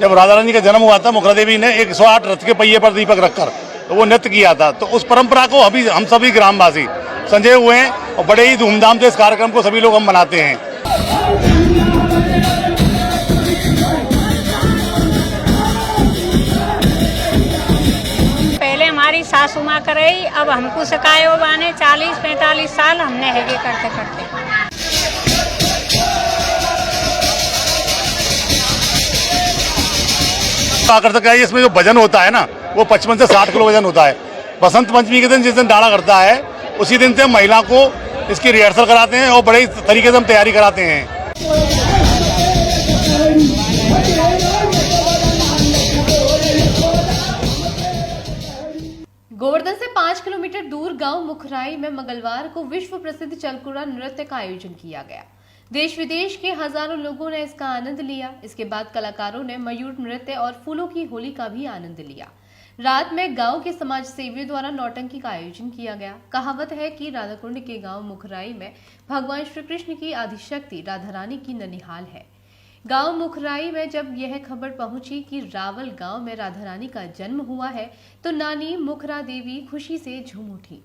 जब राधा रानी का जन्म हुआ था, मुखरा देवी ने 108 रथ के पहिए पर दीपक रखकर तो वो नृत्य किया था। तो उस परंपरा को अभी हम सभी ग्रामवासी संजय हुए हैं और बड़े ही धूमधाम से इस कार्यक्रम को सभी लोग हम मनाते हैं। पहले हमारी सासू माँ कराई, अब हमको सिखाए वो बाने 40-45 साल हमने है ये करते करते। आकर्षक है इसमें जो वजन होता है ना, वो 55 से 60 किलो वजन होता है। बसंत पंचमी के दिन जिस दिन डाला करता है, उसी दिन से हम महिला को इसकी रिहर्सल कराते हैं और बड़े तरीके से हम तैयारी कराते हैं। गोवर्धन से 5 किलोमीटर दूर गांव मुखराई में मंगलवार को विश्व प्रसिद्ध चलकुड़ा नृत्य का आयोजन किया गया। देश विदेश के हजारों लोगों ने इसका आनंद लिया। इसके बाद कलाकारों ने मयूर नृत्य और फूलों की होली का भी आनंद लिया। रात में गांव के समाज सेवियों द्वारा नौटंकी का आयोजन किया गया। कहावत है कि राधाकुंड के गांव मुखराई में भगवान श्री कृष्ण की आदिशक्ति राधा रानी की ननिहाल है। गांव मुखराई में जब यह खबर पहुंची कि रावल गांव में राधा रानी का जन्म हुआ है, तो नानी मुखरा देवी खुशी से झूम उठी।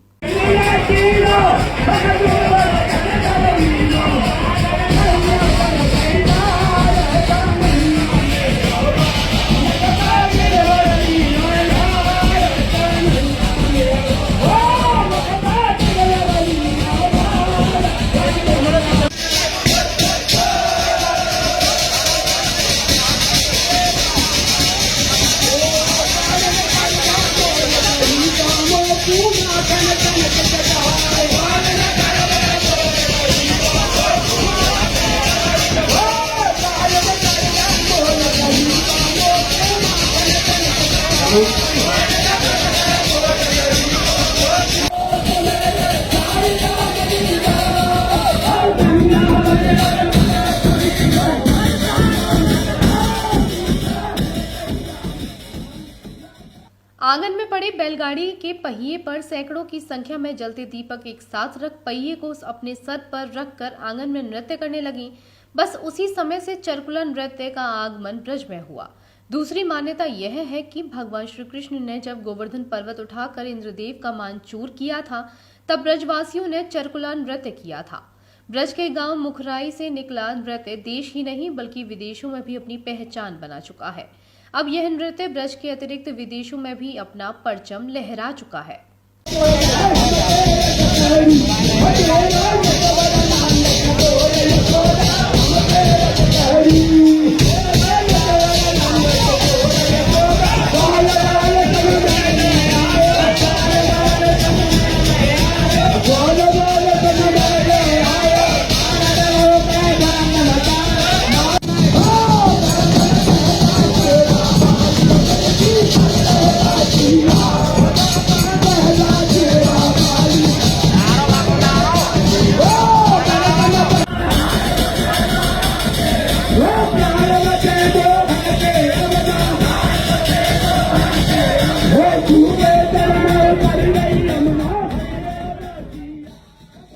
आंगन में पड़े बैलगाड़ी के पहिए पर सैकड़ों की संख्या में जलते दीपक एक साथ रख पहिए को अपने सर पर रखकर आंगन में नृत्य करने लगी। बस उसी समय से चलकुला नृत्य का आगमन ब्रज में हुआ। दूसरी मान्यता यह है कि भगवान श्री कृष्ण ने जब गोवर्धन पर्वत उठाकर इंद्रदेव का मानचूर किया था, तब ब्रजवासियों ने चलकुला नृत्य किया था। ब्रज के गांव मुखराई से निकला नृत्य देश ही नहीं बल्कि विदेशों में भी अपनी पहचान बना चुका है। अब यह नृत्य ब्रज के अतिरिक्त विदेशों में भी अपना परचम लहरा चुका है।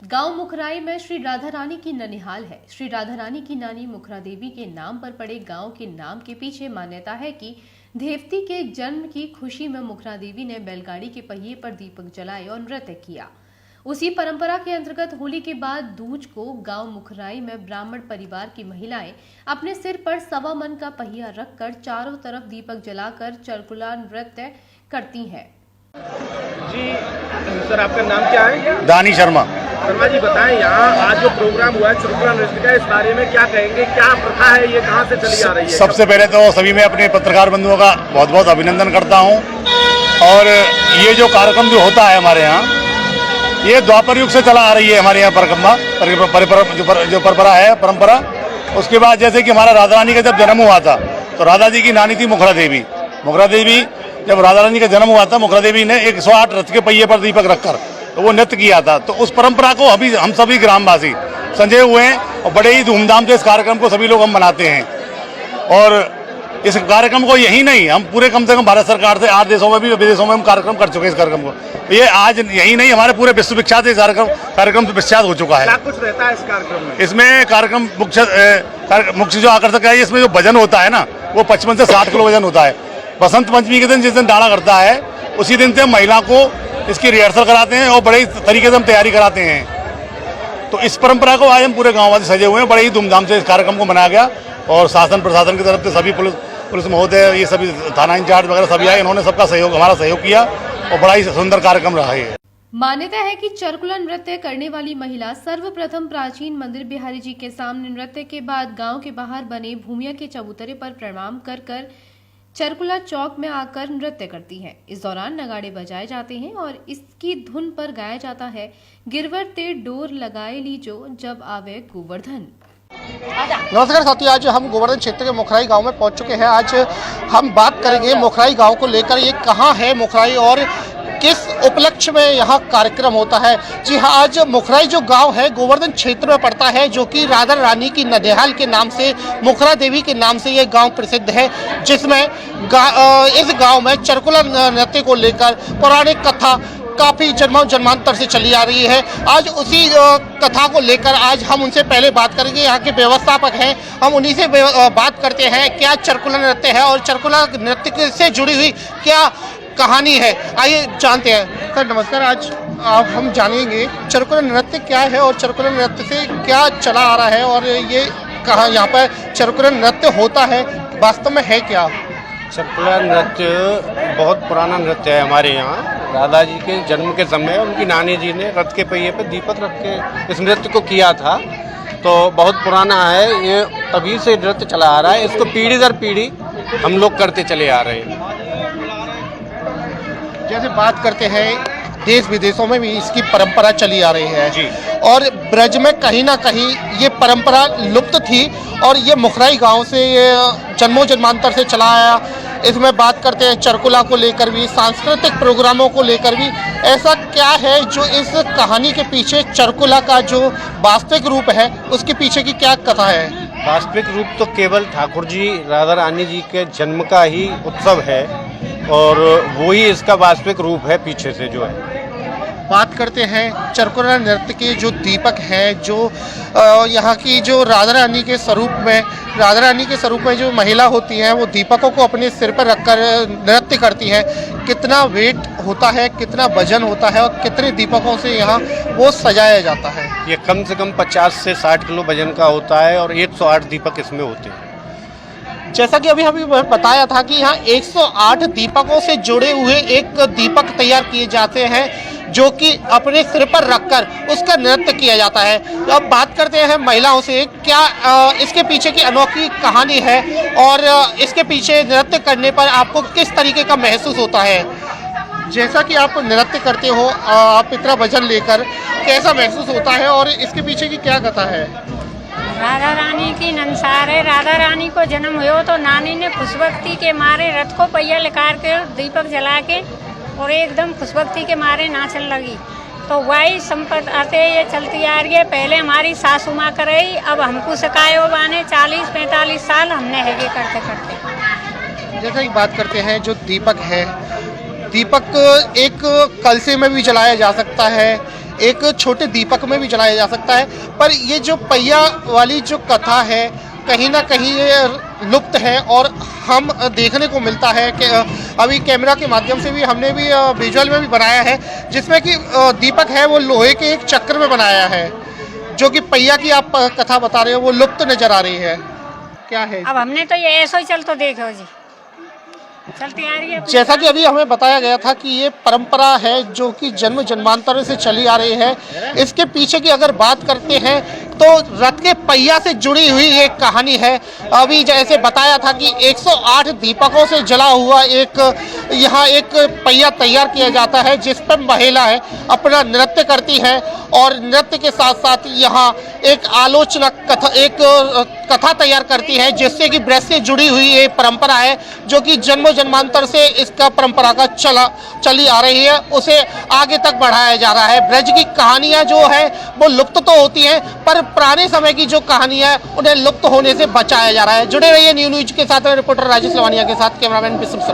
गांव मुखराई में श्री राधा रानी की ननिहाल है। श्री राधा रानी की नानी मुखरा देवी के नाम पर पड़े गांव के नाम के पीछे मान्यता है कि देवती के जन्म की खुशी में मुखरा देवी ने बैलगाड़ी के पहिए पर दीपक जलाए और नृत्य किया। उसी परंपरा के अंतर्गत होली के बाद दूज को गांव मुखराई में ब्राह्मण परिवार की महिलाएं अपने सिर पर 1.25 मन का पहिया रखकर चारों तरफ दीपक जलाकर चलकुला नृत्य करती हैं। जी सर, आपका नाम क्या है? दानी शर्मा। शर्मा जी, बताएं यहाँ आज जो प्रोग्राम हुआ है चलकुला नृत्य का, इस बारे में क्या कहेंगे? क्या प्रथा है, ये कहाँ से चली आ रही है? सबसे पहले तो सभी मैं अपने पत्रकार बंधुओं का बहुत बहुत अभिनंदन करता हूँ। और ये जो कार्यक्रम जो होता है हमारे यहाँ, ये द्वापर युग से चला आ रही है हमारे यहाँ जो परंपरा। उसके बाद जैसे कि हमारा राधा रानी का जब जन्म हुआ था, तो राधा जी की नानी थी मुखरा देवी। मुखरा देवी जब राधा रानी का जन्म हुआ था, मुखरा देवी ने 108 रथ के पहिए पर दीपक रखकर तो वो नृत्य किया था। तो उस परंपरा को अभी हम सभी ग्रामवासी संजय हुए हैं और बड़े ही धूमधाम से इस कार्यक्रम को सभी लोग हम मनाते हैं। और इस कार्यक्रम को यही नहीं, हम पूरे कम से कम भारत सरकार से 8 देशों में भी विदेशों में हम कार्यक्रम कर चुके हैं इस कार्यक्रम को। ये आज यही नहीं, हमारे पूरे विश्व विख्यात कार्यक्रम विख्यात हो चुका है। क्या कुछ रहता है इस कार्यक्रम में? इसमें कार्यक्रम मुख्य जो आकर्षक है, इसमें जो वजन होता है ना, वो 55 से 60 किलो वजन होता है। बसंत पंचमी के दिन जिस दिन डाला करता है, उसी दिन से हम महिला को इसकी रिहर्सल कराते हैं और बड़े तरीके से हम तैयारी कराते हैं। तो इस परंपरा को आज हम पूरे गाँव वाले सजे हुए हैं। बड़े ही धूमधाम से इस कार्यक्रम को मनाया गया और शासन प्रशासन की तरफ से सभी पुलिस महोदय, ये सभी थाना इंचार्ज वगैरह सभी आए, इन्होंने सबका सहयोग, हमारा सहयोग किया और बड़ा ही सुंदर कार्यक्रम रहा है। मान्यता है कि चरकुला नृत्य करने वाली महिला सर्वप्रथम प्राचीन मंदिर बिहारी जी के सामने नृत्य के बाद गांव के बाहर बने भूमिया के चबूतरे पर प्रणाम कर चरकुला चौक में आकर नृत्य करती है। इस दौरान नगाड़े बजाए जाते हैं और इसकी धुन पर गाया जाता है, गिरवर ते डोर लगाए लीजो जब आवे गोवर्धन। नमस्कार साथियों, आज हम गोवर्धन क्षेत्र के मोखराई गांव में पहुंच चुके हैं। आज हम बात करेंगे मोखराई गांव को लेकर, ये कहां है मोखराई और किस उपलक्ष्य में यहाँ कार्यक्रम होता है। जी हाँ, आज मोखराई जो गांव है गोवर्धन क्षेत्र में पड़ता है, जो कि राधा रानी की नदियाल के नाम से, मुखरा देवी के नाम से ये गांव प्रसिद्ध है, जिसमें इस गांव में चरकुला नृत्य को लेकर पौराणिक कथा काफ़ी जन्मांतर से चली आ रही है। आज उसी कथा को लेकर आज हम उनसे पहले बात करेंगे। यहाँ के व्यवस्थापक हैं, हम उन्हीं से बात करते हैं क्या चरकुला नृत्य है और चरकुला नृत्य से जुड़ी हुई क्या कहानी है। आइए जानते हैं। सर नमस्कार, आज हम जानेंगे चरकुला नृत्य क्या है और चरकुला नृत्य से क्या चला आ रहा है और ये कहाँ यहाँ पर चरकुला नृत्य होता है, वास्तव में है क्या? चरकुला नृत्य बहुत पुराना नृत्य है हमारे यहाँ। राधा जी के जन्म के समय उनकी नानी जी ने रथ के पहिए पर दीपक रख के इस नृत्य को किया था, तो बहुत पुराना है ये, तभी से नृत्य चला आ रहा है। इसको पीढ़ी दर पीढ़ी हम लोग करते चले आ रहे हैं। जैसे बात करते हैं, देश विदेशों में भी इसकी परंपरा चली आ रही है जी, और ब्रज में कहीं ना कहीं ये परंपरा लुप्त थी और ये मुखराई गांव से ये जन्मों जन्मांतर से चला आया। इसमें बात करते हैं चरकुला को लेकर भी, सांस्कृतिक प्रोग्रामों को लेकर भी। ऐसा क्या है जो इस कहानी के पीछे, चरकुला का जो वास्तविक रूप है उसके पीछे की क्या कथा है? वास्तविक रूप तो केवल ठाकुर जी राधा रानी जी के जन्म का ही उत्सव है और वो ही इसका वास्तविक रूप है पीछे से जो है। बात करते हैं चरकुला नृत्य के जो दीपक हैं, जो यहाँ की जो राधा रानी के स्वरूप में जो महिला होती हैं, वो दीपकों को अपने सिर पर रखकर नृत्य करती हैं। कितना वेट होता है, कितना वजन होता है और कितने दीपकों से यहाँ वो सजाया जाता है? ये कम से कम 50 से 60 किलो वजन का होता है और 108 दीपक इसमें होते हैं। जैसा कि अभी हमें बताया था कि यहाँ 108 दीपकों से जुड़े हुए एक दीपक तैयार किए जाते हैं, जो कि अपने सिर पर रखकर उसका नृत्य किया जाता है। तो अब बात करते हैं महिलाओं से, क्या इसके पीछे की अनोखी कहानी है और इसके पीछे नृत्य करने पर आपको किस तरीके का महसूस होता है? जैसा कि आप नृत्य करते हो, आप इतना वजन लेकर, कैसा महसूस होता है और इसके पीछे की क्या कथा है? राधा रानी की नंसार है। राधा रानी को जन्म हुआ तो नानी ने खुशबक्ति के मारे रथ को पहिया लेकर के दीपक जला के और एकदम खुशबक्ति के मारे नाचन लगी। तो वही संपत आते ये चलती आ रही है। पहले हमारी सासू माँ कराई, अब हमको सिखाए बाने 40-45 साल हमने हैगे करते करते। जैसा कि बात करते हैं, जो दीपक है, दीपक एक कलसे में भी जलाया जा सकता है, एक छोटे दीपक में भी जलाया जा सकता है, पर ये जो पहिया वाली जो कथा है कहीं ना कहीं ये लुप्त है और हम देखने को मिलता है कि अभी कैमरा के माध्यम से भी हमने भी विजुअल में भी बनाया है, जिसमें कि दीपक है वो लोहे के एक चक्र में बनाया है, जो कि पहिया की आप कथा बता रहे हो वो लुप्त नजर आ रही है। क्या है? अब हमने तो ये ऐसा ही चल तो देखो जी, चलती आ रही है। जैसा कि अभी हमें बताया गया था कि ये परंपरा है जो कि जन्म जन्मांतर से चली आ रही है। इसके पीछे की अगर बात करते हैं तो रथ के पहिया से जुड़ी हुई एक कहानी है। अभी जैसे बताया था कि 108 दीपकों से जला हुआ एक यहाँ एक पहिया तैयार किया जाता है, जिस पर महिलाएं अपना नृत्य करती हैं और नृत्य के साथ साथ यहाँ एक आलोचना कथा तैयार करती है, जिससे कि ब्रज से जुड़ी हुई ये परंपरा है, जो कि जन्म जन्मांतर से इसका परंपरा का चली आ रही है, उसे आगे तक बढ़ाया जा रहा है। ब्रज की कहानियां जो है वो लुप्त तो होती हैं, पर पुराने समय की जो कहानी है उन्हें लुप्त होने से बचाया जा रहा है। जुड़े रहिए न्यू न्यूज के साथ, रिपोर्टर राजेश लवानिया के साथ, कैमरामैन विष्णु।